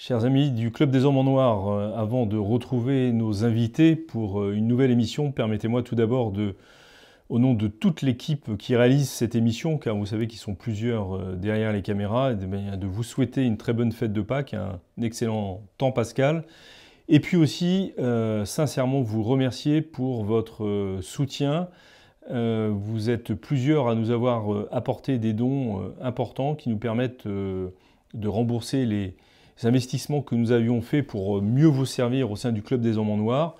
Chers amis du Club des Hommes en Noir, avant de retrouver nos invités pour une nouvelle émission, permettez-moi tout d'abord au nom de toute l'équipe qui réalise cette émission, car vous savez qu'ils sont plusieurs derrière les caméras, de vous souhaiter une très bonne fête de Pâques, un excellent temps pascal, et puis aussi sincèrement vous remercier pour votre soutien. Vous êtes plusieurs à nous avoir apporté des dons importants qui nous permettent de rembourser les investissements que nous avions faits pour mieux vous servir au sein du Club des Hommes en Noir.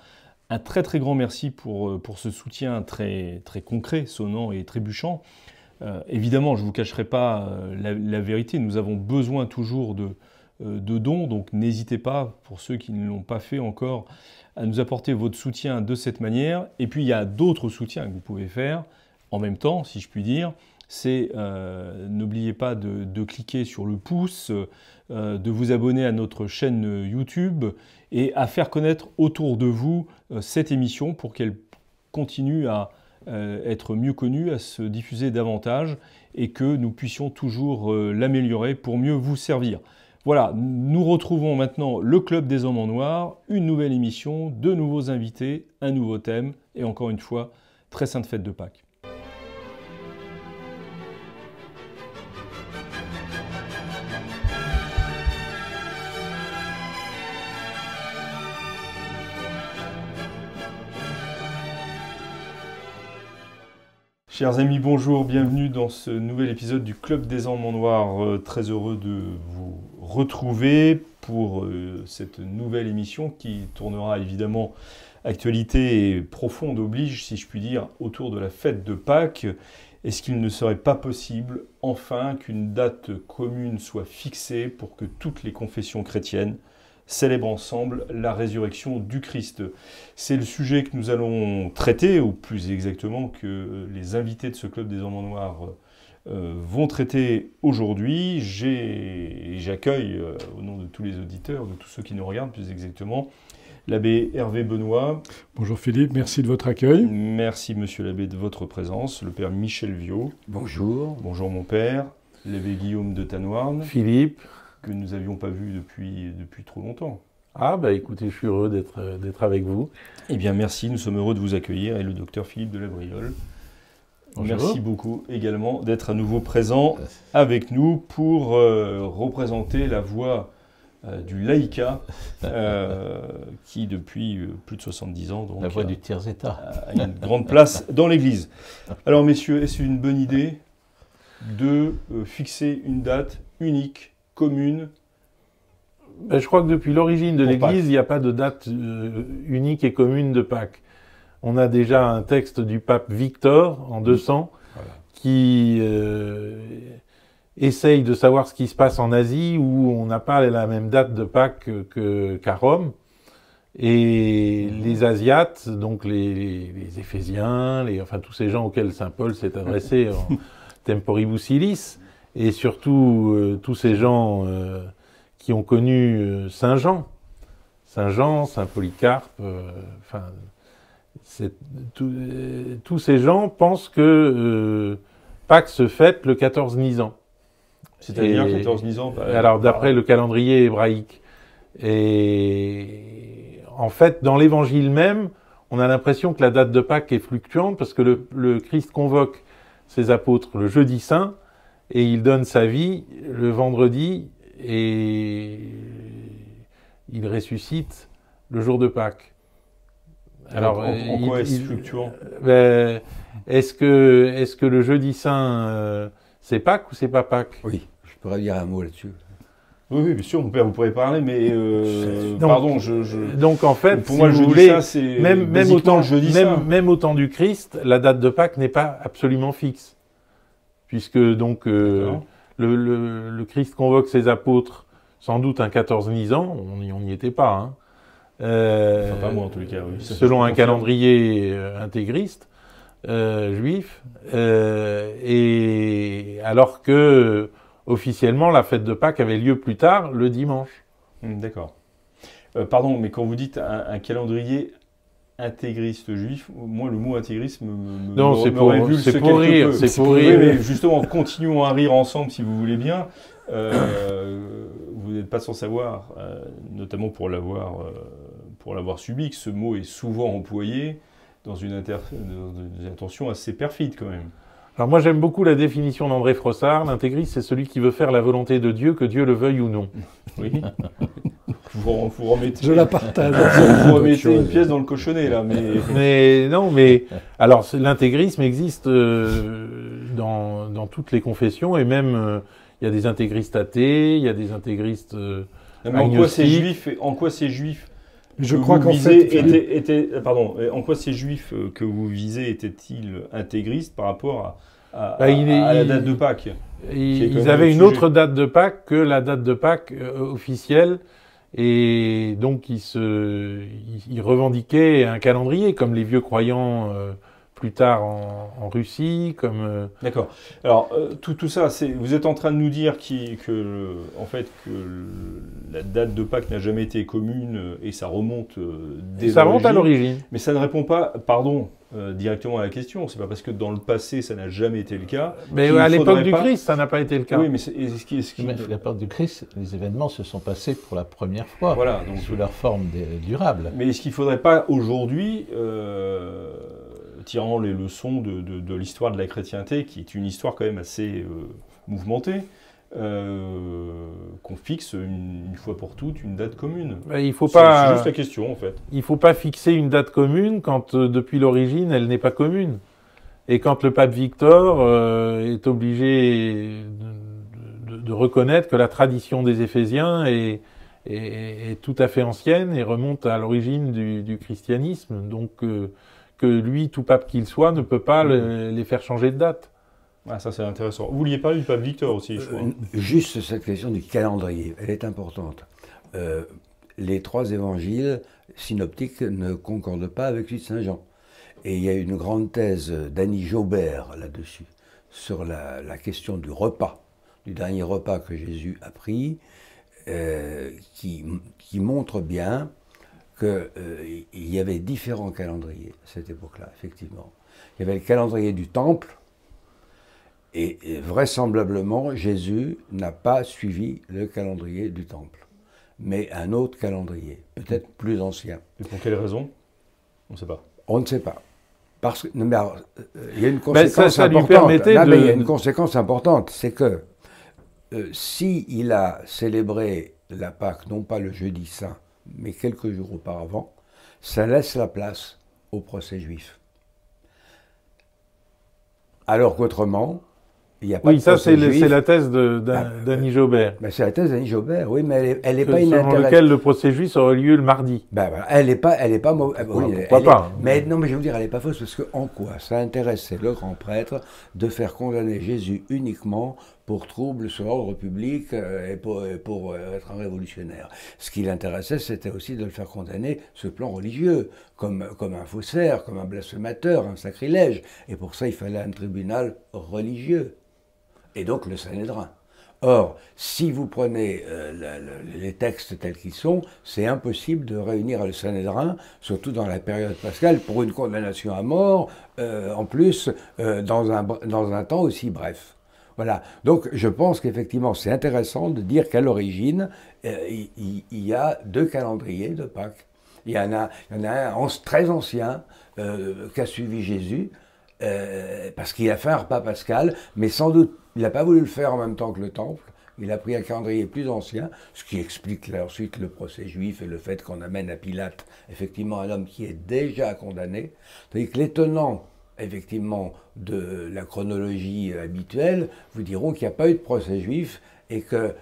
Un très très grand merci pour ce soutien très, très concret, sonnant et trébuchant. Évidemment, je ne vous cacherai pas la vérité, nous avons besoin toujours de dons, donc n'hésitez pas, pour ceux qui ne l'ont pas fait encore, à nous apporter votre soutien de cette manière. Et puis il y a d'autres soutiens que vous pouvez faire en même temps, si je puis dire. C'est n'oubliez pas de cliquer sur le pouce, de vous abonner à notre chaîne YouTube et à faire connaître autour de vous cette émission pour qu'elle continue à être mieux connue, à se diffuser davantage et que nous puissions toujours l'améliorer pour mieux vous servir. Voilà, nous retrouvons maintenant le Club des Hommes en Noir, une nouvelle émission, de nouveaux invités, un nouveau thème et encore une fois, très sainte fête de Pâques. Chers amis, bonjour, bienvenue dans ce nouvel épisode du Club des Hommes en Noir. Très heureux de vous retrouver pour cette nouvelle émission qui tournera évidemment actualité et profonde oblige, si je puis dire, autour de la fête de Pâques. Est-ce qu'il ne serait pas possible, enfin, qu'une date commune soit fixée pour que toutes les confessions chrétiennes célèbrent ensemble la résurrection du Christ? C'est le sujet que nous allons traiter, ou plus exactement que les invités de ce Club des Hommes en Noir vont traiter aujourd'hui. J'accueille, au nom de tous les auditeurs, de tous ceux qui nous regardent plus exactement, l'abbé Hervé Benoît. Bonjour Philippe, merci de votre accueil. Merci monsieur l'abbé de votre présence. Le père Michel Viau. Bonjour. Bonjour mon père. L'abbé Guillaume de Tanoirne. Philippe. Que nous n'avions pas vu depuis trop longtemps. Ah bah écoutez, je suis heureux d'être avec vous. Eh bien merci, nous sommes heureux de vous accueillir et le docteur Philippe de la Briole. Merci beaucoup également d'être à nouveau présent avec nous pour représenter la voix du laïcat qui depuis plus de 70 ans donc, la voix du tiers-état a une grande place dans l'Église. Alors messieurs, est-ce une bonne idée de fixer une date unique, commune? Je crois que depuis l'origine de l'Église, il n'y a pas de date unique et commune de Pâques. On a déjà un texte du pape Victor en 200 voilà, qui essaye de savoir ce qui se passe en Asie où on n'a pas la même date de Pâques qu'à Rome. Et les Asiates, donc les Éphésiens, enfin tous ces gens auxquels saint Paul s'est adressé en temporibus illis, et surtout tous ces gens qui ont connu Saint Jean, Saint Polycarpe, enfin, tous ces gens pensent que Pâques se fête le 14 Nisan. C'est-à-dire 14 Nisan alors d'après le calendrier hébraïque. Et en fait, dans l'évangile même, on a l'impression que la date de Pâques est fluctuante parce que le Christ convoque ses apôtres le jeudi saint et il donne sa vie le vendredi et il ressuscite le jour de Pâques. Alors, en quoi est-ce fluctuant? Est-ce que le jeudi saint, c'est Pâques ou c'est pas Pâques? Oui, je pourrais dire un mot là-dessus. Oui, bien sûr, mon père, vous pourrez parler, mais donc en fait, pour moi, le jeudi saint, c'est même au temps du Christ, la date de Pâques n'est pas absolument fixe. Puisque donc le Christ convoque ses apôtres, sans doute un 14 Nisan, on n'y était pas, hein. Enfin, pas moi en tous les cas, oui. Selon un calendrier intégriste juif, et alors que officiellement la fête de Pâques avait lieu plus tard, le dimanche. D'accord. Pardon, mais quand vous dites un calendrier intégriste juif, moi le mot intégrisme c'est pour rire, c'est pour rire. Mais justement, continuons à rire ensemble si vous voulez bien. Vous n'êtes pas sans savoir, notamment pour l'avoir subi, que ce mot est souvent employé dans une intention assez perfide quand même. Alors moi j'aime beaucoup la définition d'André Frossard. L'intégriste, c'est celui qui veut faire la volonté de Dieu, que Dieu le veuille ou non. Oui. Vous remettez, Je la partage. vous remettez une pièce dans le cochonnet là, mais... mais alors l'intégrisme existe dans toutes les confessions, et même il y a des intégristes athées, il y a des intégristes en quoi ces juifs Je que crois vous qu'en visez fait, en quoi ces juifs que vous visez étaient-ils intégristes par rapport à Bah, la date de Pâques? Ils avaient une autre date de Pâques que la date de Pâques officielle, et donc ils revendiquaient un calendrier, comme les vieux croyants plus tard en Russie, comme... D'accord. Alors, tout ça, vous êtes en train de nous dire en fait, que la date de Pâques n'a jamais été commune et ça remonte Ça remonte à l'origine. Mais ça ne répond pas, directement à la question. C'est pas parce que dans le passé, ça n'a jamais été le cas. Mais à l'époque du Christ, ça n'a pas été le cas. Oui, mais Mais à l'époque du Christ, les événements se sont passés pour la première fois, voilà, donc, sous leur forme durable. Mais est-ce qu'il ne faudrait pas aujourd'hui, tirant les leçons de l'histoire de la chrétienté, qui est une histoire quand même assez mouvementée, qu'on fixe une fois pour toutes une date commune? Il faut pas... C'est juste la question en fait. Il ne faut pas fixer une date commune quand depuis l'origine elle n'est pas commune. Et quand le pape Victor est obligé de reconnaître que la tradition des Éphésiens est tout à fait ancienne et remonte à l'origine du christianisme, donc que lui, tout pape qu'il soit, ne peut pas les faire changer de date. Ah, ça c'est intéressant. Vous vouliez parler du pape Victor aussi, je crois. Juste cette question du calendrier, elle est importante. Les trois évangiles synoptiques ne concordent pas avec celui de Saint Jean. Et il y a une grande thèse d'Annie Jaubert là-dessus, sur la question du repas, du dernier repas que Jésus a pris, qui montre bien qu'il y avait différents calendriers à cette époque-là, effectivement. Il y avait le calendrier du temple, et vraisemblablement, Jésus n'a pas suivi le calendrier du temple, mais un autre calendrier, peut-être plus ancien. Et pour quelle raison? On ne sait pas. On ne sait pas. Parce que, non, mais alors, il y a une conséquence ça lui importante. permettait Non, de... mais il y a une conséquence importante, c'est que s'il a célébré la Pâque, non pas le jeudi saint, mais quelques jours auparavant, ça laisse la place au procès juif. Alors qu'autrement, il n'y a pas de procès juif. Oui, ça c'est la thèse d'Annie Jaubert. Ben, c'est la thèse d'Annie Jaubert, oui, mais elle n'est pas selon inintéressante. lequel le procès juif aurait lieu le mardi. Ben, voilà. Elle n'est pas mauvaise. Oui, pourquoi pas. Mais non, mais je veux dire, elle n'est pas fausse, parce que en quoi ça intéressait le grand prêtre de faire condamner Jésus uniquement pour trouble sur l'ordre public et pour être un révolutionnaire. Ce qui l'intéressait, c'était aussi de le faire condamner sur le plan religieux, comme un faussaire, comme un blasphémateur, un sacrilège. Et pour ça, il fallait un tribunal religieux. Et donc le Sanhédrin. Or, si vous prenez les textes tels qu'ils sont, c'est impossible de réunir le Sanhédrin, surtout dans la période pascale, pour une condamnation à mort, en plus, dans un temps aussi bref. Voilà. Donc, je pense qu'effectivement, c'est intéressant de dire qu'à l'origine, il y a deux calendriers de Pâques. Il y en a un très ancien qu'a suivi Jésus, parce qu'il a fait un repas pascal, mais sans doute, il n'a pas voulu le faire en même temps que le temple. Il a pris un calendrier plus ancien, ce qui explique là, ensuite le procès juif et le fait qu'on amène à Pilate, effectivement, un homme qui est déjà condamné. C'est-à-dire que les tenants, effectivement, de la chronologie habituelle, vous diront qu'il n'y a pas eu de procès juif et que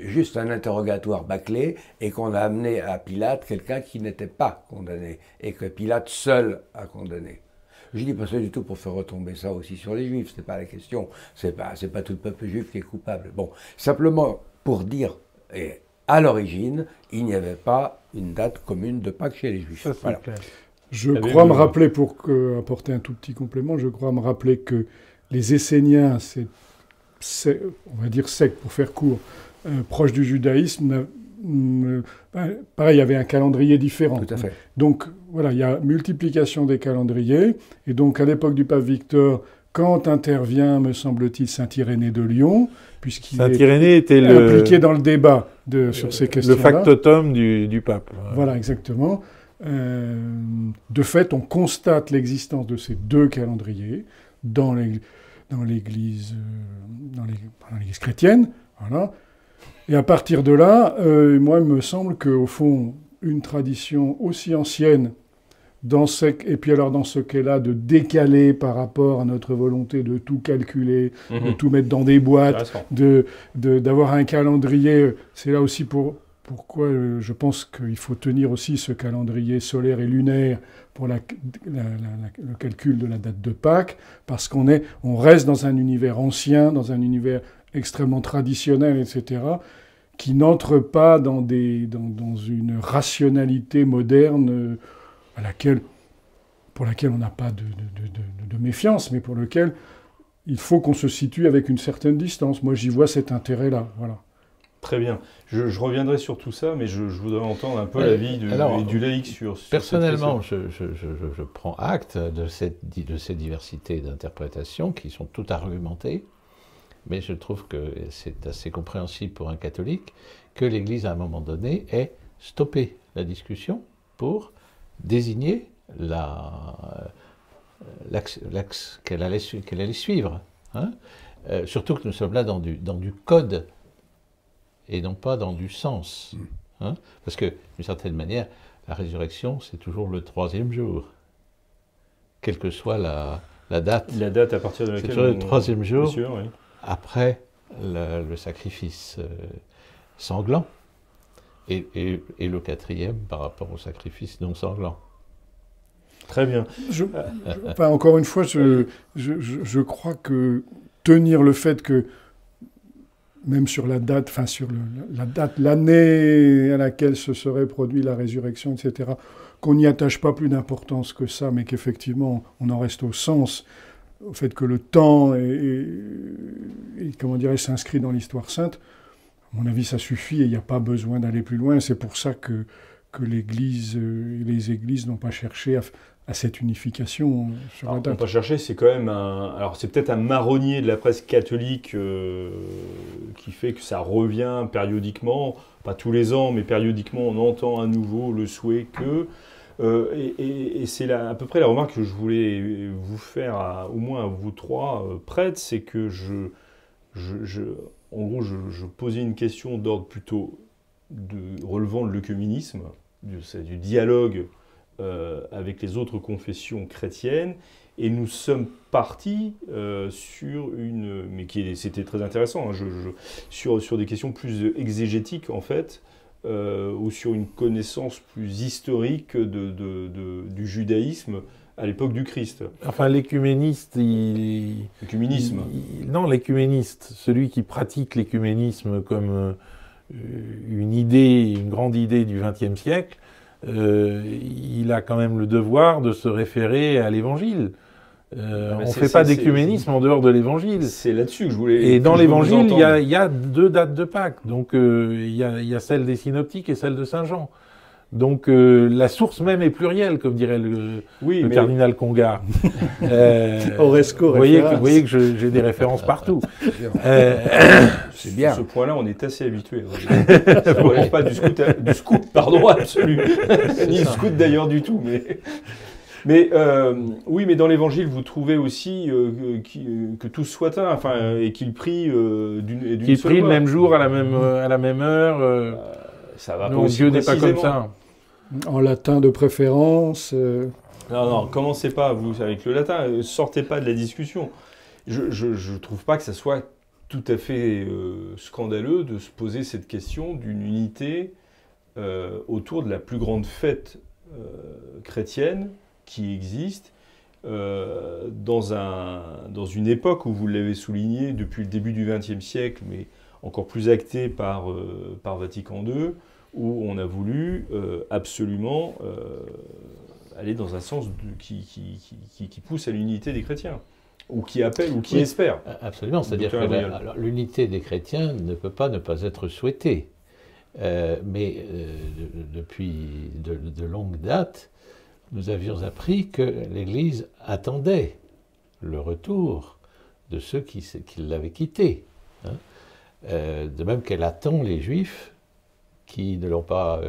juste un interrogatoire bâclé et qu'on a amené à Pilate quelqu'un qui n'était pas condamné et que Pilate seul a condamné. Je dis pas ça du tout pour faire retomber ça aussi sur les Juifs, c'est pas la question. C'est pas tout le peuple juif qui est coupable. Bon, simplement pour dire, à l'origine, il n'y avait pas une date commune de Pâques chez les Juifs. Ça, voilà. clair. Je crois me rappeler, pour apporter un tout petit complément, je crois me rappeler que les Esséniens, on va dire secte pour faire court, proche du judaïsme, pareil, il y avait un calendrier différent. Tout à fait. Donc voilà, il y a multiplication des calendriers. Et donc à l'époque du pape Victor, quand intervient, me semble-t-il, Saint Irénée de Lyon, puisqu'il Saint est Irénée était impliqué dans le débat. sur ces questions-là. Le factotum du pape. Voilà, exactement. De fait, on constate l'existence de ces deux calendriers dans l'Église chrétienne. Voilà. Et à partir de là, moi, il me semble qu'au fond, une tradition aussi ancienne, et puis alors dans ce cas-là, de décaler par rapport à notre volonté de tout calculer, de tout mettre dans des boîtes, d'avoir un calendrier, c'est là aussi pourquoi je pense qu'il faut tenir aussi ce calendrier solaire et lunaire pour le calcul de la date de Pâques, parce on reste dans un univers ancien, dans un univers extrêmement traditionnel, etc., qui n'entre pas dans une rationalité moderne pour laquelle on n'a pas de méfiance, mais pour laquelle il faut qu'on se situe avec une certaine distance. Moi, j'y vois cet intérêt-là. Voilà. Très bien. Je reviendrai sur tout ça, mais je voudrais entendre un peu l'avis du laïc sur personnellement, je prends acte de ces diversités d'interprétations qui sont toutes argumentées, mais je trouve que c'est assez compréhensible pour un catholique que l'Église, à un moment donné, ait stoppé la discussion pour désigner l'axe qu'elle allait suivre. Hein. Surtout que nous sommes là dans du code et non pas dans du sens. Hein. Parce que, d'une certaine manière, la résurrection, c'est toujours le 3e jour. Quelle que soit la date. La date à partir de laquelle... C'est toujours le 3e jour, sûr, oui. après le sacrifice sanglant, et le 4e par rapport au sacrifice non sanglant. Très bien. Encore une fois, je crois que tenir le fait que, même sur la date, l'année à laquelle se serait produit la résurrection, etc., qu'on n'y attache pas plus d'importance que ça, mais qu'effectivement, on en reste au sens, au fait que le temps comment dirais-je, s'inscrit dans l'histoire sainte. À mon avis, ça suffit et il n'y a pas besoin d'aller plus loin. C'est pour ça que l'Église et les Églises n'ont pas cherché à cette unification sur la date. On pas chercher, c'est quand même alors c'est peut-être un marronnier de la presse catholique qui fait que ça revient périodiquement, pas tous les ans, mais périodiquement on entend à nouveau le souhait que... et c'est à peu près la remarque que je voulais vous faire, au moins à vous trois prêtres, c'est que en gros, je posais une question d'ordre plutôt relevant de l'œcuménisme, du dialogue avec les autres confessions chrétiennes, et nous sommes partis sur c'était très intéressant, hein, sur des questions plus exégétiques en fait, ou sur une connaissance plus historique du judaïsme à l'époque du Christ. Enfin, l'écuméniste, L'écuménisme. Non, l'écuméniste, celui qui pratique l'écuménisme comme une grande idée du XXe siècle, il a quand même le devoir de se référer à l'Évangile. On ne fait pas d'écuménisme en dehors de l'Évangile. C'est là-dessus que je voulais... Et dans l'Évangile, il y a 2 dates de Pâques. Donc, il y a celle des synoptiques et celle de Saint Jean. Donc, la source même est plurielle, comme dirait le cardinal Congar. Oresco, vous voyez que j'ai des références partout. C'est bien. Sur ce point-là, on est assez habitué. Ça ne relève pas du scoop, absolu. Ni du scoop d'ailleurs du tout. Mais oui, mais dans l'Évangile, vous trouvez aussi que tous soient un, et qu'ils prient d'une qu'ils prient le même jour, à la même heure. Ça va non, Dieu n'est pas comme ça. En latin de préférence. Non, commencez pas, vous, avec le latin. Sortez pas de la discussion. Je trouve pas que ça soit tout à fait scandaleux de se poser cette question d'une unité autour de la plus grande fête chrétienne qui existe dans une époque où, vous l'avez souligné, depuis le début du XXe siècle, mais encore plus actée par Vatican II, où on a voulu absolument aller dans un sens qui pousse à l'unité des chrétiens, ou qui appelle, ou qui espère. Absolument, c'est-à-dire que l'unité des chrétiens ne peut pas ne pas être souhaitée. Mais depuis de longue date, nous avions appris que l'Église attendait le retour de ceux qui l'avaient quittée. Hein. De même qu'elle attend les Juifs qui ne l'ont pas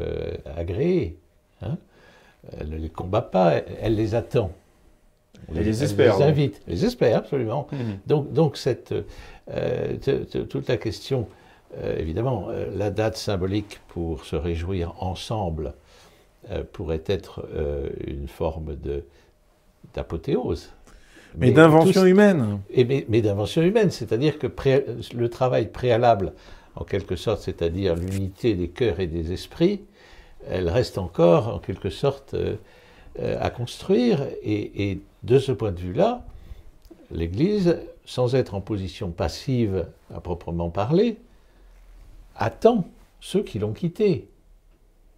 agréé. Hein. Elle ne les combat pas, elle les attend. Elle les espère. Elle les invite. Elle les espère, absolument. Mhm. Donc toute la question, évidemment, la date symbolique pour se réjouir ensemble pourrait être une forme d'apothéose. Mais d'invention humaine. Mais d'invention humaine, c'est-à-dire que le travail préalable, en quelque sorte, c'est-à-dire l'unité des cœurs et des esprits, elle reste encore, en quelque sorte, à construire. Et de ce point de vue-là, l'Église, sans être en position passive à proprement parler, attend ceux qui l'ont quittée.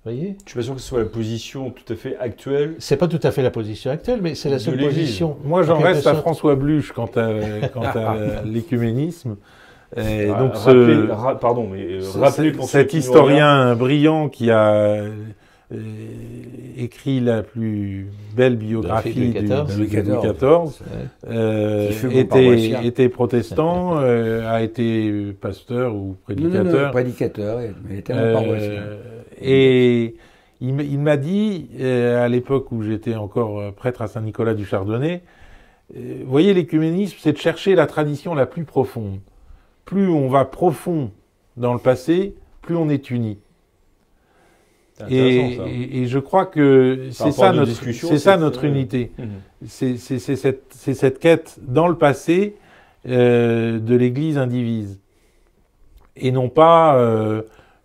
Vous voyez ? Je suis pas sûr que ce soit la position tout à fait actuelle. C'est pas tout à fait la position actuelle, mais c'est la seule position. Moi, j'en reste à François Bluch quant à l'écuménisme. Rappelez pour cet historien brillant qui a écrit la plus belle biographie de Louis XIV, était protestant, a été pasteur ou prédicateur. Non, prédicateur, mais il était un paroissien. Et il m'a dit, à l'époque où j'étais encore prêtre à Saint-Nicolas du Chardonnay, vous voyez, l'écuménisme, c'est de chercher la tradition la plus profonde. Plus on va profond dans le passé, plus on est uni. Et je crois que c'est ça notre unité. C'est cette quête dans le passé de l'Église indivise. Et non pas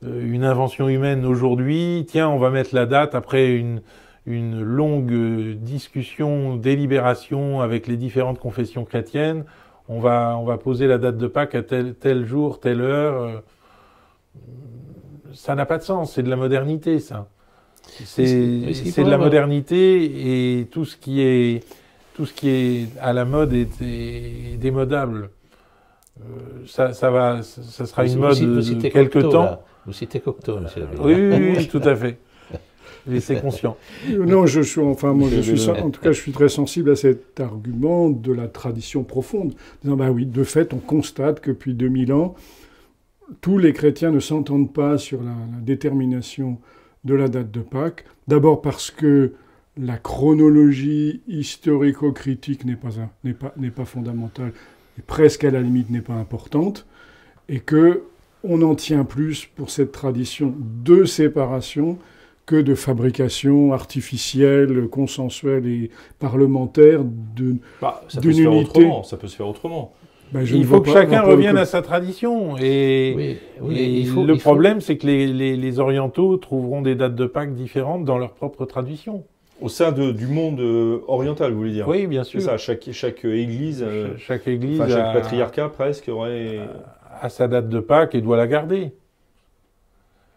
une invention humaine aujourd'hui. Tiens, on va mettre la date après une longue discussion, délibération avec les différentes confessions chrétiennes. On va poser la date de Pâques à tel jour, telle heure. Ça n'a pas de sens, c'est de la modernité, ça. C'est de la modernité, et tout ce qui est à la mode est démodable. Ça sera une mode de quelques temps. Vous citez Cocteau, monsieur l'abbé. Oui, tout à fait. Et c'est conscient. Non, je suis en tout cas, je suis très sensible à cet argument de la tradition profonde. Disant, bah oui, de fait, on constate que depuis 2000 ans, tous les chrétiens ne s'entendent pas sur la détermination de la date de Pâques. D'abord parce que la chronologie historico-critique n'est pas fondamentale, et presque à la limite n'est pas importante, et que on en tient plus pour cette tradition de séparation que de fabrication artificielle, consensuelle et parlementaire d'une unité. Ça peut se faire autrement. Il faut que chacun revienne à sa tradition. Le problème, c'est que les orientaux trouveront des dates de Pâques différentes dans leur propre tradition. Au sein du monde oriental, vous voulez dire ? Oui, bien sûr. C'est ça, chaque église, chaque patriarcat presque aurait... a sa date de Pâques et doit la garder.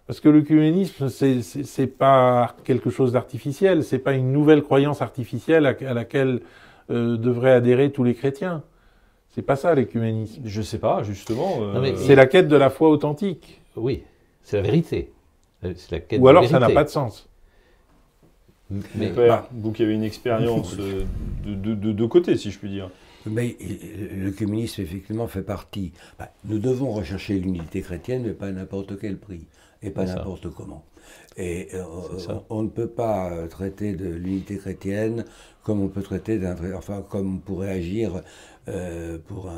Parce que l'œcuménisme, c'est pas quelque chose d'artificiel, c'est pas une nouvelle croyance artificielle à laquelle devraient adhérer tous les chrétiens. C'est pas ça l'œcuménisme. Je sais pas, justement. C'est la quête de la foi authentique. Oui, c'est la vérité. C'est la quête Ou alors de ça n'a pas de sens. Mon père, vous qui avez une expérience de deux côtés, si je puis dire. Mais l'œcuménisme, effectivement, fait partie. Nous devons rechercher l'unité chrétienne, mais pas à n'importe quel prix, et pas n'importe comment. Et on ne peut pas traiter de l'unité chrétienne comme on peut traiter comme on pourrait agir pour,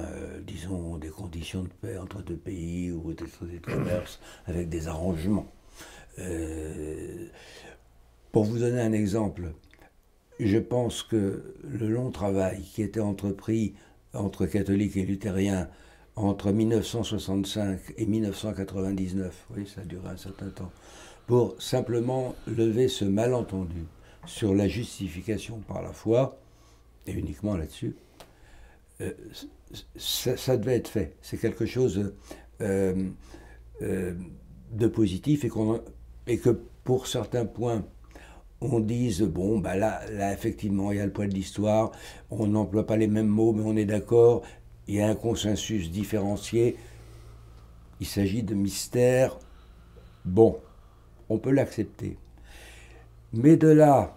disons, des conditions de paix entre deux pays ou des traités de commerce avec des arrangements. Pour vous donner un exemple, je pense que le long travail qui était entrepris entre catholiques et luthériens entre 1965 et 1999, oui, ça a duré un certain temps, pour simplement lever ce malentendu sur la justification par la foi, et uniquement là-dessus, ça devait être fait. C'est quelque chose de positif, et que pour certains points, on dise, bon, bah là, effectivement, il y a le poids de l'histoire, on n'emploie pas les mêmes mots, mais on est d'accord, il y a un consensus différencié, il s'agit de mystères, bon, on peut l'accepter. Mais de là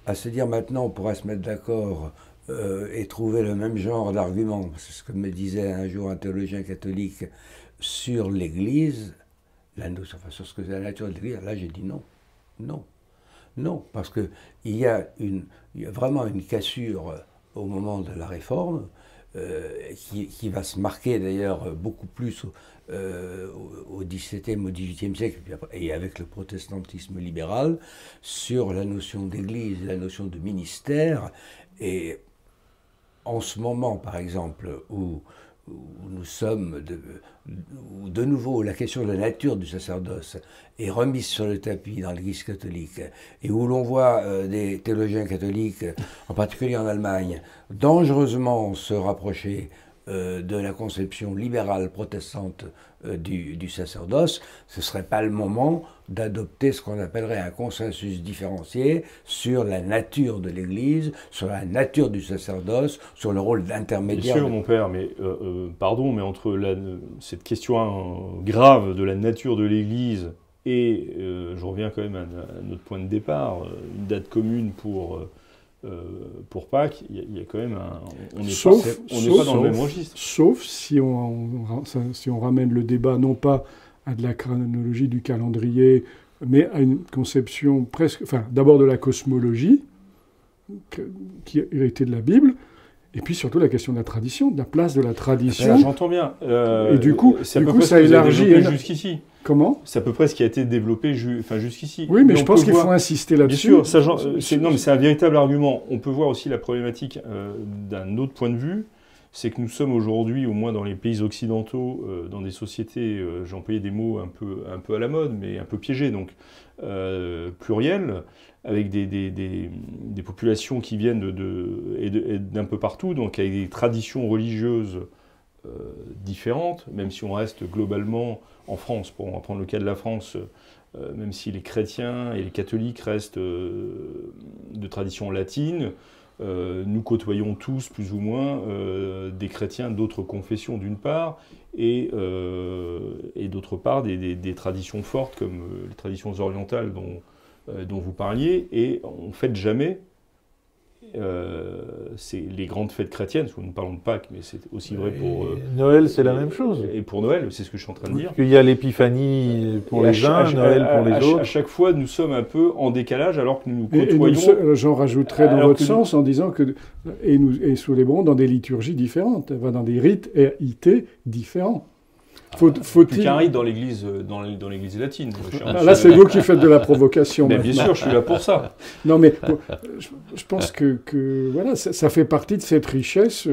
à se dire maintenant on pourra se mettre d'accord et trouver le même genre d'argument, c'est ce que me disait un jour un théologien catholique sur l'Église, sur ce que c'est la nature de l'Église, là j'ai dit non. Non. Non, parce qu'il y a vraiment une cassure au moment de la Réforme, qui va se marquer d'ailleurs beaucoup plus au XVIIe, au XVIIIe siècle, et avec le protestantisme libéral, sur la notion d'Église, la notion de ministère. Et en ce moment, par exemple, où nous sommes, où de nouveau la question de la nature du sacerdoce est remise sur le tapis dans l'Église catholique, et où l'on voit des théologiens catholiques, en particulier en Allemagne, dangereusement se rapprocher de la conception libérale protestante du sacerdoce, ce ne serait pas le moment d'adopter ce qu'on appellerait un consensus différencié sur la nature de l'Église, sur la nature du sacerdoce, sur le rôle d'intermédiaire. Bien sûr, mon père, mais pardon, mais entre cette question grave de la nature de l'Église et, je reviens quand même à notre point de départ, une date commune pour Pâques, il y a quand même on n'est pas dans le même registre. Sauf si on ramène le débat non pas à de la chronologie du calendrier, mais à une conception d'abord de la cosmologie, qui a hérité de la Bible, et puis surtout la question de la tradition, de la place de la tradition. J'entends bien. Et du coup, ça élargit jusqu'ici. Comment ? C'est à peu près ce qui a été développé jusqu'ici. Oui, mais je pense qu'il faut insister là-dessus. Bien sûr, c'est un véritable argument. On peut voir aussi la problématique d'un autre point de vue, c'est que nous sommes aujourd'hui, au moins dans les pays occidentaux, dans des sociétés, j'ai employé des mots un peu à la mode, mais un peu piégés, donc pluriels, avec des populations qui viennent d'un peu partout, donc avec des traditions religieuses différentes, même si on reste globalement en France, pour prendre le cas de la France, même si les chrétiens et les catholiques restent de tradition latine, nous côtoyons tous, plus ou moins, des chrétiens d'autres confessions d'une part, et d'autre part des traditions fortes comme les traditions orientales dont vous parliez, et on ne fête jamais c'est les grandes fêtes chrétiennes, parce que nous parlons de Pâques, mais c'est aussi vrai pour... Noël, c'est la même chose. Et pour Noël, c'est ce que je suis en train de dire. Parce qu'il y a l'épiphanie pour les uns, Noël pour les autres. À chaque fois, nous sommes un peu en décalage, alors que nous côtoyons... J'en rajouterais dans votre sens en disant que... Et célébrons dans des liturgies différentes, dans des rites RIT différents. Faut-il qu'un rite dans l'église latine. Là, c'est vous qui faites de la provocation. Mais bien sûr, je suis là pour ça. Non, mais je pense que voilà, ça fait partie de cette richesse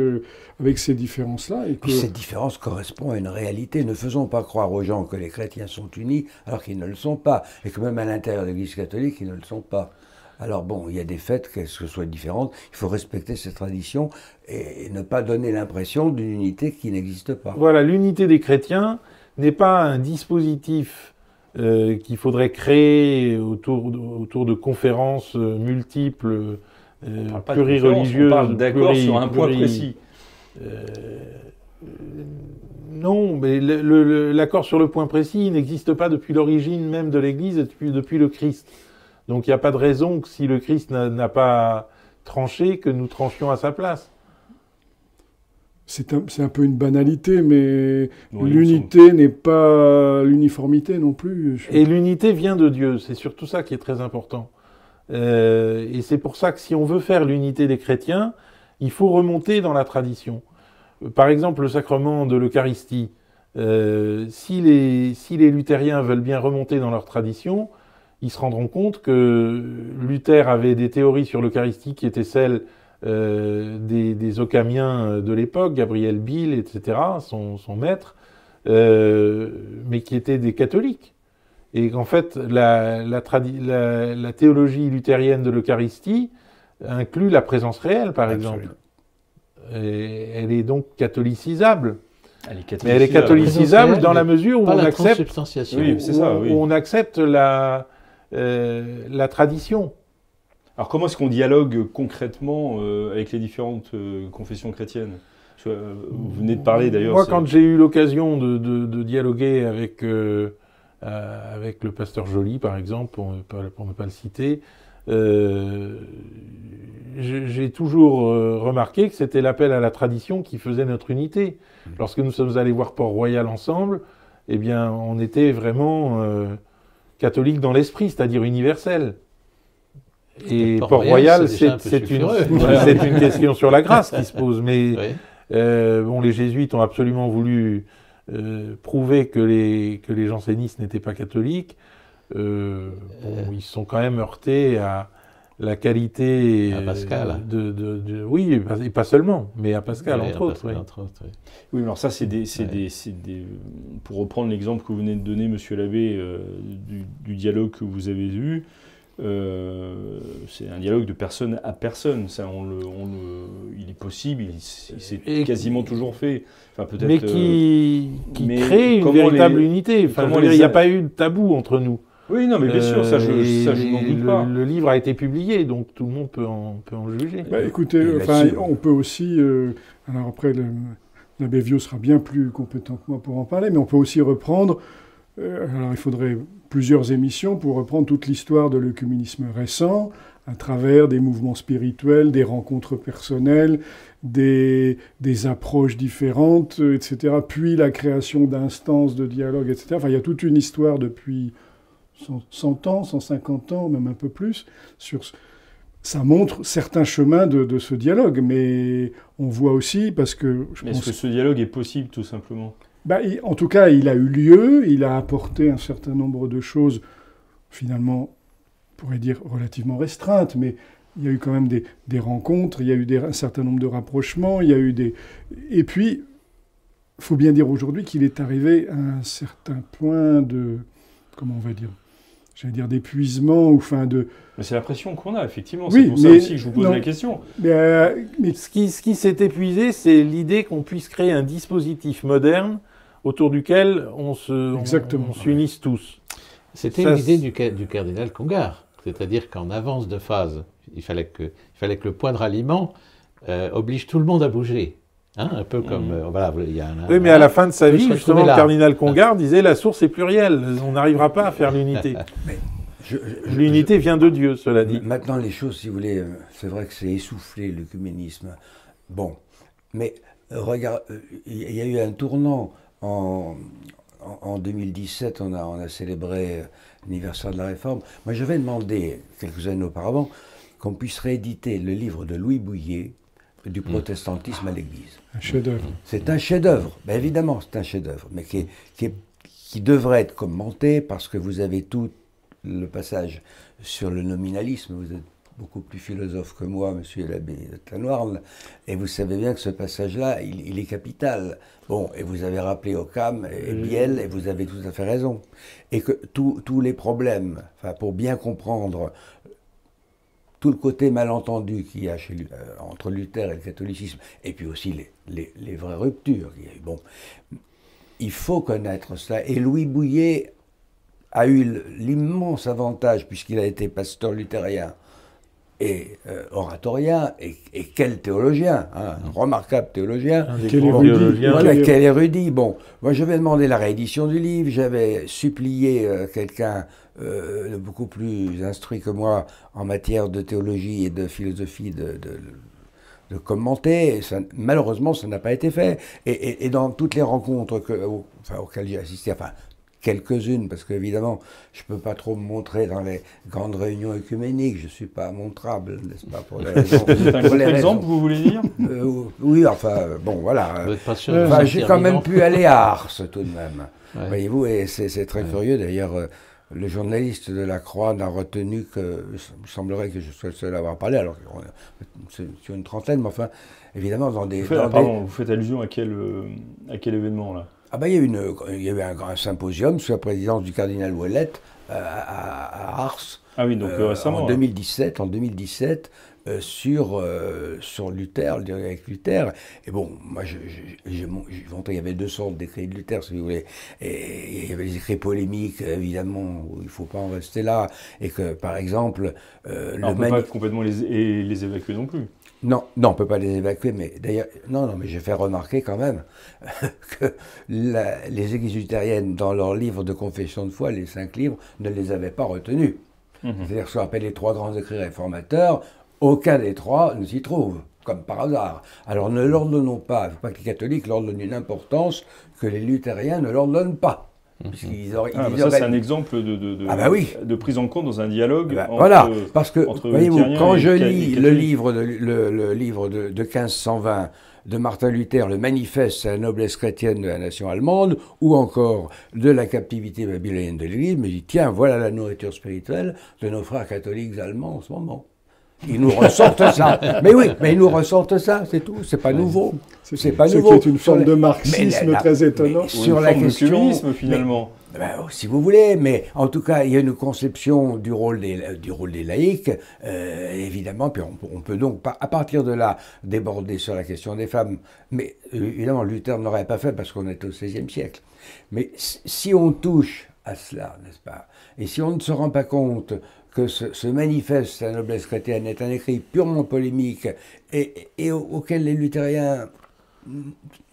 avec ces différences-là. Et puis cette différence correspond à une réalité. Ne faisons pas croire aux gens que les chrétiens sont unis alors qu'ils ne le sont pas, et que même à l'intérieur de l'Église catholique, ils ne le sont pas. Alors bon, il y a des fêtes, qu'elles soient différentes, il faut respecter ces traditions et ne pas donner l'impression d'une unité qui n'existe pas. Voilà, l'unité des chrétiens n'est pas un dispositif qu'il faudrait créer autour de conférences multiples, plurireligieuses. On parle d'accord sur un point précis. Non, mais l'accord sur le point précis n'existe pas depuis l'origine même de l'Église, depuis le Christ. Donc il n'y a pas de raison que si le Christ n'a pas tranché, que nous tranchions à sa place. C'est un peu une banalité, mais oui, l'unité n'est pas l'uniformité non plus. Et l'unité vient de Dieu, c'est surtout ça qui est très important. Et c'est pour ça que si on veut faire l'unité des chrétiens, il faut remonter dans la tradition. Par exemple, le sacrement de l'Eucharistie. Si les luthériens veulent bien remonter dans leur tradition, ils se rendront compte que Luther avait des théories sur l'Eucharistie qui étaient celles des Occamiens de l'époque, Gabriel Biel, etc., son maître, mais qui étaient des catholiques. Et qu'en fait, la théologie luthérienne de l'Eucharistie inclut la présence réelle, par exemple. Et elle est donc catholicisable. Mais elle est catholicisable dans la mesure où on accepte, on accepte la tradition. Alors comment est-ce qu'on dialogue concrètement avec les différentes confessions chrétiennes ? Vous venez de parler d'ailleurs... Moi, quand j'ai eu l'occasion de dialoguer avec le pasteur Joly, par exemple, pour ne pas le citer, j'ai toujours remarqué que c'était l'appel à la tradition qui faisait notre unité. Lorsque nous sommes allés voir Port-Royal ensemble, eh bien, on était vraiment catholique dans l'esprit, c'est-à-dire universel. Et Port-Royal, c'est une question sur la grâce qui se pose. Mais bon, les jésuites ont absolument voulu prouver que les jansénistes n'étaient pas catholiques. Bon, ils se sont quand même heurtés à la qualité à Pascal. Oui, et pas seulement, mais à Pascal, entre autres. Oui, alors ça, pour reprendre l'exemple que vous venez de donner, monsieur l'abbé, du dialogue que vous avez eu, c'est un dialogue de personne à personne. Ça, il est possible, il s'est quasiment toujours fait. Enfin, peut-être, mais qui crée une véritable unité. Enfin, il n'y a pas eu de tabou entre nous. Oui, non, mais bien sûr, ça je n'en doute pas. Le livre a été publié, donc tout le monde peut en juger. Bah, écoutez, on peut aussi... alors après, l'abbé Viau sera bien plus compétent que moi pour en parler, mais on peut aussi reprendre... alors il faudrait plusieurs émissions pour reprendre toute l'histoire de l'œcuménisme récent, à travers des mouvements spirituels, des rencontres personnelles, des approches différentes, etc. Puis la création d'instances de dialogue, etc. Enfin, il y a toute une histoire depuis 100 ans, 150 ans, même un peu plus. Ça montre certains chemins de ce dialogue, mais on voit aussi, parce que... Est-ce que ce dialogue est possible, tout simplement ? En tout cas, il a eu lieu, il a apporté un certain nombre de choses, finalement, on pourrait dire relativement restreintes, mais il y a eu quand même des rencontres, il y a eu un certain nombre de rapprochements, il y a eu des... Et puis, il faut bien dire aujourd'hui qu'il est arrivé à un certain point de... Comment on va dire ? J'allais dire d'épuisement, ou enfin de... Mais c'est la pression qu'on a, effectivement. Oui, c'est pour ça aussi que je vous pose la question. Mais ce qui s'est épuisé, c'est l'idée qu'on puisse créer un dispositif moderne autour duquel on s'unisse tous. C'était une idée du cardinal Congar. C'est-à-dire qu'en avance de phase, il fallait que le point de ralliement oblige tout le monde à bouger. Hein, un peu comme... voilà, il y a oui, mais à la fin de sa vie, justement, le cardinal Congar disait « la source est plurielle, on n'arrivera pas à faire l'unité ». L'unité vient de Dieu, cela dit. Maintenant, les choses, si vous voulez, c'est vrai que c'est essoufflé, l'œcuménisme. Bon, mais regarde, il y a eu un tournant en 2017, on a célébré l'anniversaire de la Réforme. Moi, j'avais demandé, quelques années auparavant, qu'on puisse rééditer le livre de Louis Bouillet, du protestantisme à l'Église. Un chef-d'œuvre. C'est un chef-d'œuvre, ben évidemment, c'est un chef-d'œuvre, mais qui devrait être commenté parce que vous avez tout le passage sur le nominalisme. Vous êtes beaucoup plus philosophe que moi, monsieur l'abbé de Tanoirle, et vous savez bien que ce passage-là, il est capital. Bon, et vous avez rappelé Occam et Biel, et vous avez tout à fait raison. Et que tous les problèmes, enfin, pour bien comprendre tout le côté malentendu qu'il y a entre Luther et le catholicisme, et puis aussi les vraies ruptures qu'il y a eu. Bon, il faut connaître cela. Et Louis Bouillet a eu l'immense avantage, puisqu'il a été pasteur luthérien et oratorien, et quel théologien, hein, un remarquable théologien. Quel érudit. Voilà, quel érudit. Bon, moi j'avais demandé la réédition du livre, j'avais supplié quelqu'un de beaucoup plus instruit que moi en matière de théologie et de philosophie de commenter. Et ça, malheureusement, ça n'a pas été fait. Et dans toutes les rencontres auxquelles j'ai assisté, enfin, quelques-unes, parce qu'évidemment, je ne peux pas trop me montrer dans les grandes réunions œcuméniques, je ne suis pas montrable, n'est-ce pas, pour les raisons... C'est un autre exemple, vous voulez dire oui, enfin, bon, voilà. Vous êtes pas sûr Enfin, j'ai quand même pu aller à Ars, tout de même. Ouais. Voyez-vous, et c'est très curieux, d'ailleurs, le journaliste de la Croix n'a retenu que... Il semblerait que je sois le seul à avoir parlé, alors c'est sur une trentaine, mais enfin, évidemment, dans des... Pardon, vous faites allusion à quel événement, là? Ah ben, il y a eu un grand symposium sous la présidence du cardinal Ouellette à Ars. Ah oui, donc récemment. En 2017, sur Luther, avec Luther. Et bon, moi, j'ai montré, il y avait deux sortes d'écrits de Luther, si vous voulez. Et il y avait les écrits polémiques, évidemment, où il ne faut pas en rester là. Et que, par exemple... on ne peut pas complètement les évacuer non plus. Non, on ne peut pas les évacuer, mais d'ailleurs, non, mais j'ai fait remarquer quand même que les églises luthériennes, dans leurs livres de confession de foi, les 5 livres, ne les avaient pas retenus. C'est-à-dire ce qu'on appelle les 3 grands écrits réformateurs, aucun des 3 ne s'y trouve, comme par hasard. Alors ne leur donnons pas, il ne faut pas que les catholiques leur donnent une importance que les luthériens ne leur donnent pas. Ça, c'est un exemple de prise en compte dans un dialogue entre, voilà, parce que, voyez-vous, quand je lis le livre de 1520 de Martin Luther, le manifeste à la noblesse chrétienne de la nation allemande, ou encore de la captivité babylonienne de l'Église, je me dis, tiens, voilà la nourriture spirituelle de nos frères catholiques allemands en ce moment. Ils nous ressortent ça. Mais oui, mais ils nous ressortent ça, c'est tout. C'est pas nouveau. C'est pas nouveau. C'est une forme de marxisme très étonnant. Sur la question de communisme, finalement. Si vous voulez, mais en tout cas, il y a une conception du rôle des laïcs, évidemment, puis on peut donc, à partir de là, déborder sur la question des femmes. Mais évidemment, Luther n'aurait pas fait parce qu'on est au XVIe siècle. Mais si on touche à cela, n'est-ce pas, et si on ne se rend pas compte que ce manifeste à la noblesse chrétienne est un écrit purement polémique et auquel les luthériens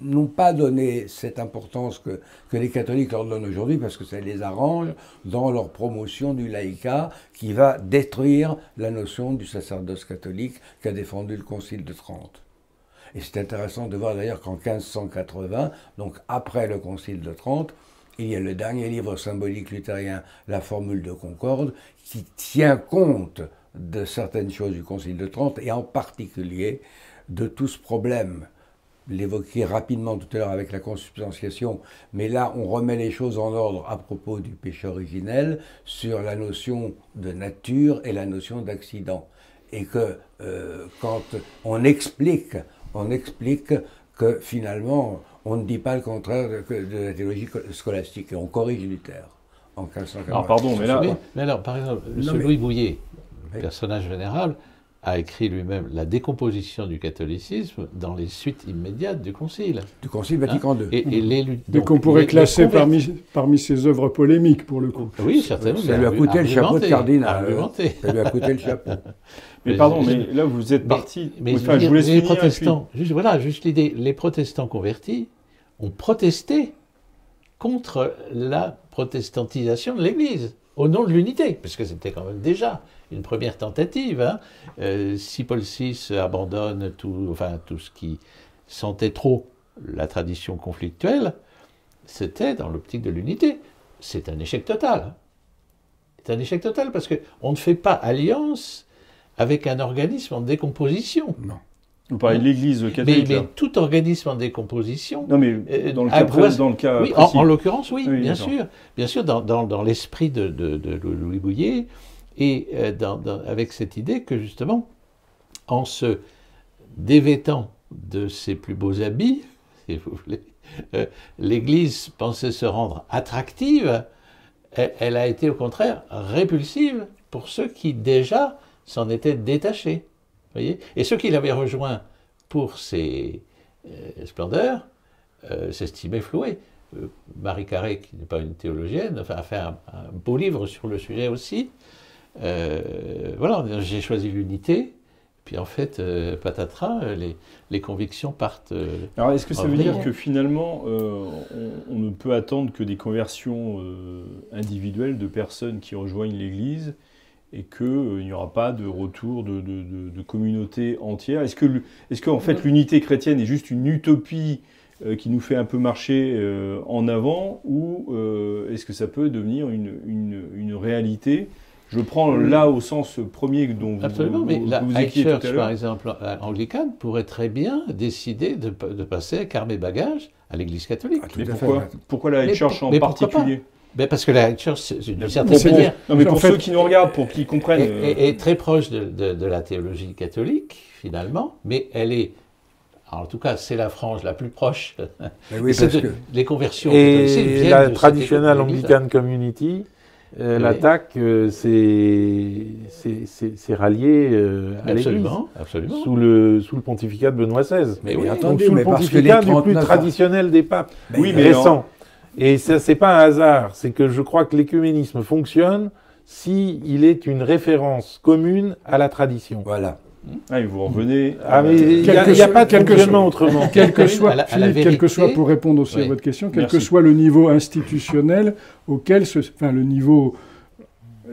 n'ont pas donné cette importance que les catholiques leur donnent aujourd'hui, parce que ça les arrange dans leur promotion du laïcat qui va détruire la notion du sacerdoce catholique qu'a défendu le Concile de Trente. Et c'est intéressant de voir d'ailleurs qu'en 1580, donc après le Concile de Trente, il y a le dernier livre symbolique luthérien, la Formule de Concorde, qui tient compte de certaines choses du Concile de Trente, et en particulier de tout ce problème. L'évoquer rapidement tout à l'heure avec la consubstantiation, mais là on remet les choses en ordre à propos du péché originel sur la notion de nature et la notion d'accident. Et que quand on explique que finalement on ne dit pas le contraire de la théologie scolastique, et on corrige Luther en 1540. Alors pardon, mais là... Mais alors, par exemple, Louis Bouillet, personnage vénérable, a écrit lui-même la décomposition du catholicisme dans les suites immédiates du Concile. Du Concile Vatican II. Et qu'on pourrait classer parmi ses œuvres polémiques, pour le coup. Oui, certainement. Ça lui a coûté le chapeau de cardinal. Ça lui a coûté le chapeau. Mais pardon, mais là vous êtes parti... Mais je voulais les protestants, juste l'idée, les protestants convertis ont protesté contre la protestantisation de l'Église, au nom de l'unité, parce que c'était quand même déjà une première tentative. Si Paul VI abandonne tout ce qui sentait trop la tradition conflictuelle, c'était dans l'optique de l'unité. C'est un échec total. C'est un échec total parce qu'on ne fait pas alliance avec un organisme en décomposition. Non. Vous parlez de l'Église catholique. Mais tout organisme en décomposition. Non, mais dans le cas oui, précis. En l'occurrence, oui, oui, bien sûr. Bien sûr, dans l'esprit de Louis Bouillet, et avec cette idée que justement, en se dévêtant de ses plus beaux habits, si vous voulez, l'Église pensait se rendre attractive, elle a été au contraire répulsive pour ceux qui déjà s'en étaient détachés. Voyez, et ceux qui l'avaient rejoint pour ses splendeurs s'estimaient floués. Marie Carré, qui n'est pas une théologienne, a fait un beau livre sur le sujet aussi. Voilà, j'ai choisi l'unité, puis en fait, patatras, les convictions partent. Alors, est-ce que ça veut dire que finalement, on ne peut attendre que des conversions individuelles de personnes qui rejoignent l'Église et qu'il n'y aura pas de retour de communauté entière? Est-ce que en fait, l'unité chrétienne est juste une utopie qui nous fait un peu marcher en avant, ou est-ce que ça peut devenir une réalité? Je prends là au sens premier dont absolument, vous mais la High Church, par exemple, anglicane, pourrait très bien décider de passer avec armes et bagages à l'Église catholique. Mais pourquoi la High Church en particulier? Parce que la High Church, d'une certaine manière... Non, mais pour ceux qui nous regardent, pour qu'ils comprennent... Est très proche de la théologie catholique, finalement, mais elle est... Alors, en tout cas, c'est la frange la plus proche. Oui, parce que... Les conversions et la traditionnelle Anglican Community... l'attaque, c'est rallié à l'Église, absolument. Sous le pontificat de Benoît XVI. Mais oui, donc sous le pontificat du plus traditionnel des papes récents. Et ça, c'est pas un hasard, c'est que je crois que l'écuménisme fonctionne s'il est une référence commune à la tradition. Voilà. Ah, et vous revenez... mais il n'y a pas de fonctionnement autrement. Quel que soit, pour répondre aussi à votre question, quel que soit le niveau institutionnel auquel le niveau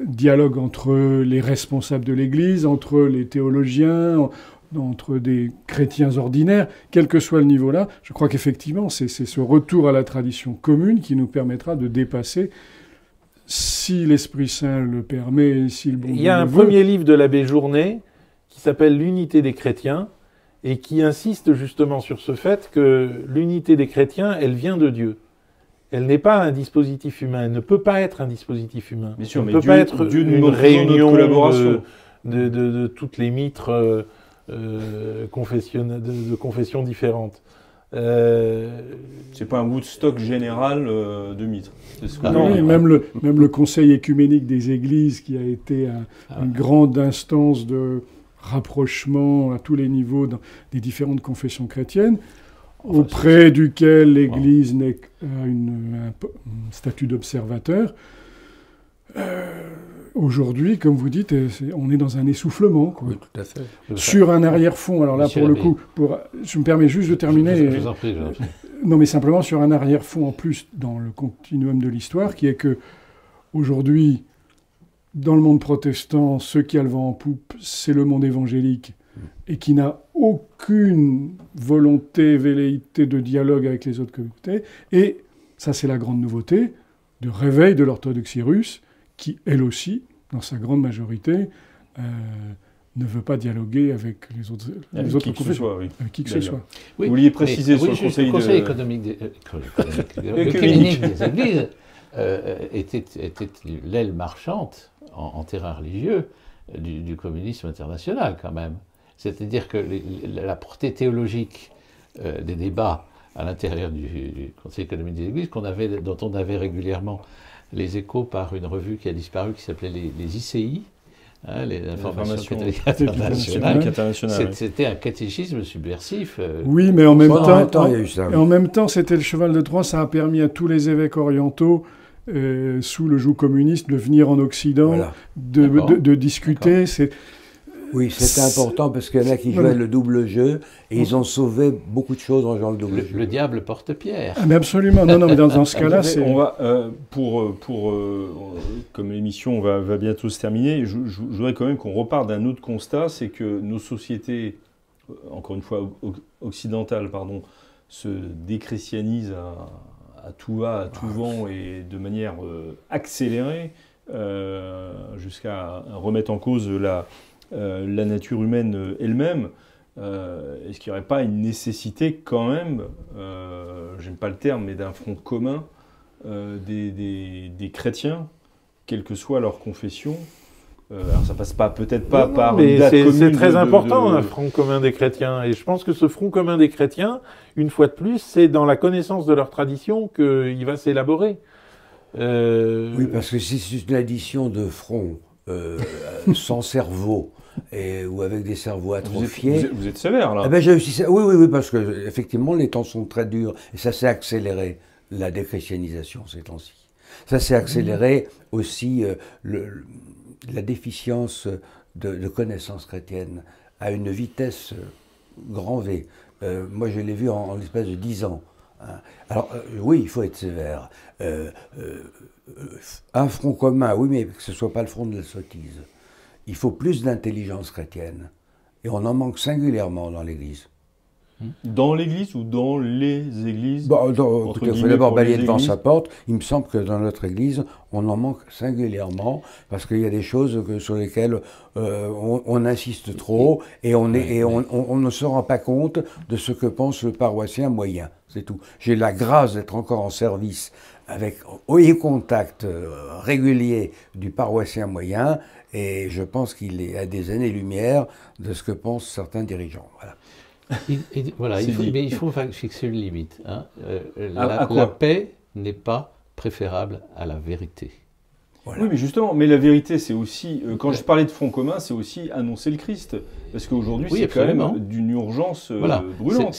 dialogue entre les responsables de l'Église, entre les théologiens, entre des chrétiens ordinaires, quel que soit le niveau-là. Je crois qu'effectivement, c'est ce retour à la tradition commune qui nous permettra de dépasser, si l'Esprit Saint le permet, si le bon Dieu le veut. Il y a un premier livre de l'abbé Journet qui s'appelle « L'unité des chrétiens » et qui insiste justement sur ce fait que l'unité des chrétiens, elle vient de Dieu. Elle n'est pas un dispositif humain, elle ne peut pas être un dispositif humain. Bien sûr, elle mais ne peut pas être une réunion de toutes les mitres de confessions différentes. C'est pas un Woodstock général de mitres. Oui, même le Conseil écuménique des Églises, qui a été une grande instance de rapprochement à tous les niveaux des différentes confessions chrétiennes, auprès duquel l'Église n'est un statut d'observateur. Aujourd'hui, comme vous dites, on est dans un essoufflement, quoi. Oui, tout à fait. Sur un arrière-fond. Alors là, pour le coup, je me permets juste de terminer. Je vous en prie. Non, mais simplement sur un arrière-fond en plus dans le continuum de l'histoire, qui est que aujourd'hui, dans le monde protestant, ce qui a le vent en poupe, c'est le monde évangélique, et qui n'a aucune volonté, velléité de dialogue avec les autres communautés. Et ça, c'est la grande nouveauté, de réveil de l'orthodoxie russe, qui, elle aussi, dans sa grande majorité, ne veut pas dialoguer avec les autres confessions. Avec qui que ce soit. Oui, vous vouliez préciser sur le Conseil économique des Églises était l'aile marchande en terrain religieux du communisme international, quand même. C'est-à-dire que la portée théologique des débats à l'intérieur du Conseil économique des Églises, dont on avait régulièrement les échos par une revue qui a disparu, qui s'appelait les ICI, les informations catholiques internationales. C'était un catéchisme subversif. Oui, mais en même temps, il y a eu ça. Et en même temps, c'était le cheval de Troie. Ça a permis à tous les évêques orientaux, sous le joug communiste, de venir en Occident, de discuter. Oui, c'était important parce qu'il y en a qui jouaient le double jeu et ils ont sauvé beaucoup de choses en jouant le double jeu. Le diable porte pierre. Ah, mais absolument. Non, mais dans ce cas-là, c'est... On va, comme l'émission va bientôt se terminer, je voudrais quand même qu'on reparte d'un autre constat, c'est que nos sociétés, encore une fois occidentales, se déchristianisent à tout va, à tout vent et de manière accélérée, jusqu'à remettre en cause la nature humaine elle-même. Est-ce qu'il n'y aurait pas une nécessité quand même, j'aime pas le terme, mais d'un front commun des chrétiens, quelle que soit leur confession? Alors ça passe peut-être pas par une date commune. C'est très important, un front commun des chrétiens. Et je pense que ce front commun des chrétiens, une fois de plus, c'est dans la connaissance de leur tradition qu'il va s'élaborer. Oui, parce que si c'est une addition de fronts sans cerveau, ou avec des cerveaux atrophiés. Vous êtes sévère, là. Oui, parce que effectivement, les temps sont très durs. Et ça s'est accéléré, la déchristianisation, ces temps-ci. Ça s'est accéléré aussi la déficience de connaissances chrétiennes à une vitesse grand V. Moi, je l'ai vu en l'espace de 10 ans. Alors, oui, il faut être sévère. Un front commun, oui, mais que ce ne soit pas le front de la sottise. Il faut plus d'intelligence chrétienne. Et on en manque singulièrement dans l'Église. Dans l'Église ou dans les églises? Écoutez, il faut d'abord balayer devant sa porte. Il me semble que dans notre Église, on en manque singulièrement, parce qu'il y a des choses sur lesquelles on insiste trop, et on ne se rend pas compte de ce que pense le paroissien moyen. C'est tout. J'ai la grâce d'être encore en service avec au contact régulier du paroissien moyen, et je pense qu'il est à des années-lumière de ce que pensent certains dirigeants. Voilà. Mais il faut fixer une limite. La paix n'est pas préférable à la vérité. Voilà. Oui, mais justement, mais la vérité, c'est aussi, quand je parlais de front commun, c'est aussi annoncer le Christ. Parce qu'aujourd'hui, c'est quand même d'une urgence brûlante.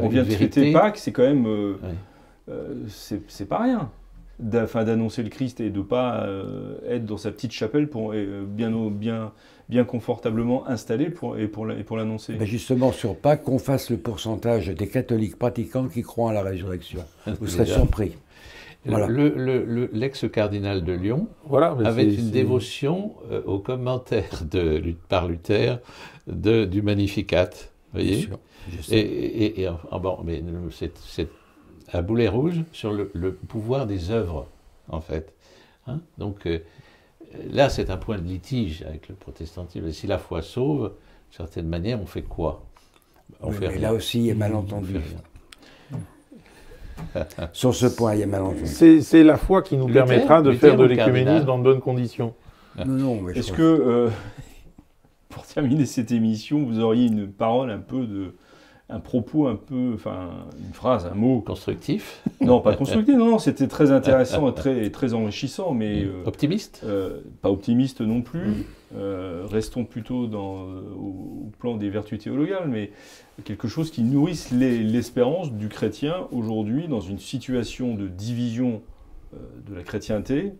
On vient de fêter Pâques, c'est quand même... c'est pas rien. D'annoncer le Christ et de ne pas être dans sa petite chapelle bien confortablement installé pour l'annoncer. Ben justement, sur Pâques, qu'on fasse le pourcentage des catholiques pratiquants qui croient à la résurrection. Vous serez surpris. Voilà. L'ex-cardinal de Lyon Voilà, mais avait une dévotion au commentaire par Luther du Magnificat. Vous voyez? Bien sûr, je sais. Bon, mais c'est un boulet rouge sur le pouvoir des œuvres, en fait. Hein? Donc là, c'est un point de litige avec le protestantisme. Et si la foi sauve, d'une certaine manière, on fait quoi? On fait Mais rien. là aussi, il y a malentendu. Sur ce point, il y a malentendu. C'est la foi qui nous Luther, permettra de Luther faire de ou l'écuménisme cardinal dans de bonnes conditions. Non, mais Est-ce que, pour terminer cette émission, vous auriez une parole un peu un propos un peu, enfin, une phrase, un mot Constructif, non, pas constructif, non, c'était très intéressant et très enrichissant, mais optimiste. pas optimiste non plus. Restons plutôt au plan des vertus théologales, mais quelque chose qui nourrisse l'espérance du chrétien aujourd'hui dans une situation de division de la chrétienté,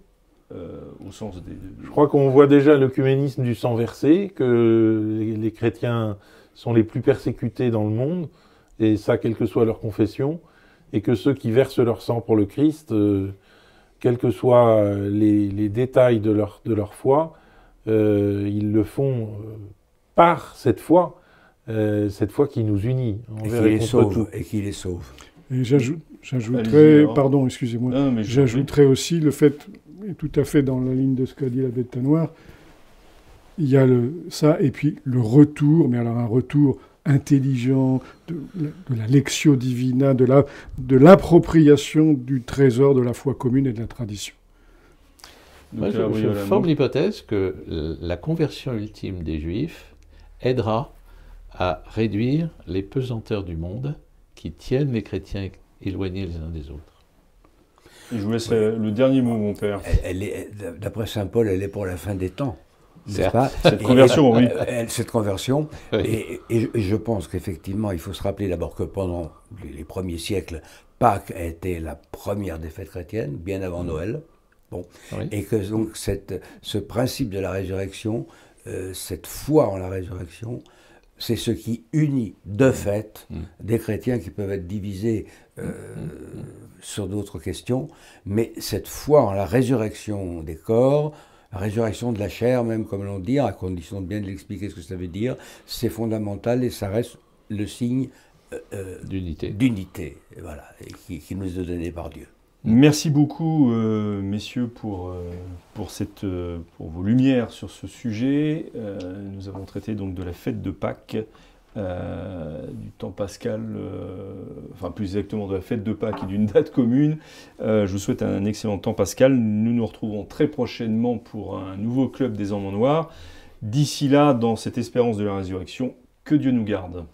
au sens des... Je crois qu'on voit déjà l'œcuménisme du sang versé, que les chrétiens sont les plus persécutés dans le monde, et ça, quelle que soit leur confession, et que ceux qui versent leur sang pour le Christ, quels que soient les détails de leur foi, ils le font par cette foi qui nous unit envers et contre tout. Et qui les sauve. Et j'ajouterais, Allez-y, pardon, excusez-moi, Non, mais j'ajouterais aussi le fait, et tout à fait dans la ligne de ce qu'a dit l'abbé de Tanoir, il y a ça, et puis le retour, mais alors un retour intelligent, de la lectio divina, de l'appropriation du trésor de la foi commune et de la tradition. Moi, je forme l'hypothèse que la conversion ultime des Juifs aidera à réduire les pesanteurs du monde qui tiennent les chrétiens éloignés les uns des autres. Et je vous laisse le dernier mot, mon père. D'après saint Paul, elle est pour la fin des temps. Certes. Pas Cette conversion, oui. Cette conversion. Oui. Et je pense qu'effectivement, il faut se rappeler d'abord que pendant les premiers siècles, Pâques a été la première des fêtes chrétiennes, bien avant Noël. Bon. Oui. Et que donc ce principe de la résurrection, cette foi en la résurrection, c'est ce qui unit de fait des chrétiens qui peuvent être divisés sur d'autres questions, mais cette foi en la résurrection des corps, la résurrection de la chair, même comme l'on dit, à condition de bien l'expliquer ce que ça veut dire, c'est fondamental et ça reste le signe d'unité, voilà, et qui nous est donné par Dieu. Merci beaucoup, messieurs, pour vos lumières sur ce sujet. Nous avons traité donc de la fête de Pâques, du temps pascal, enfin plus exactement de la fête de Pâques et d'une date commune. Je vous souhaite un excellent temps pascal. Nous nous retrouverons très prochainement pour un nouveau club des Hommes en Noir. D'ici là, dans cette espérance de la résurrection, que Dieu nous garde.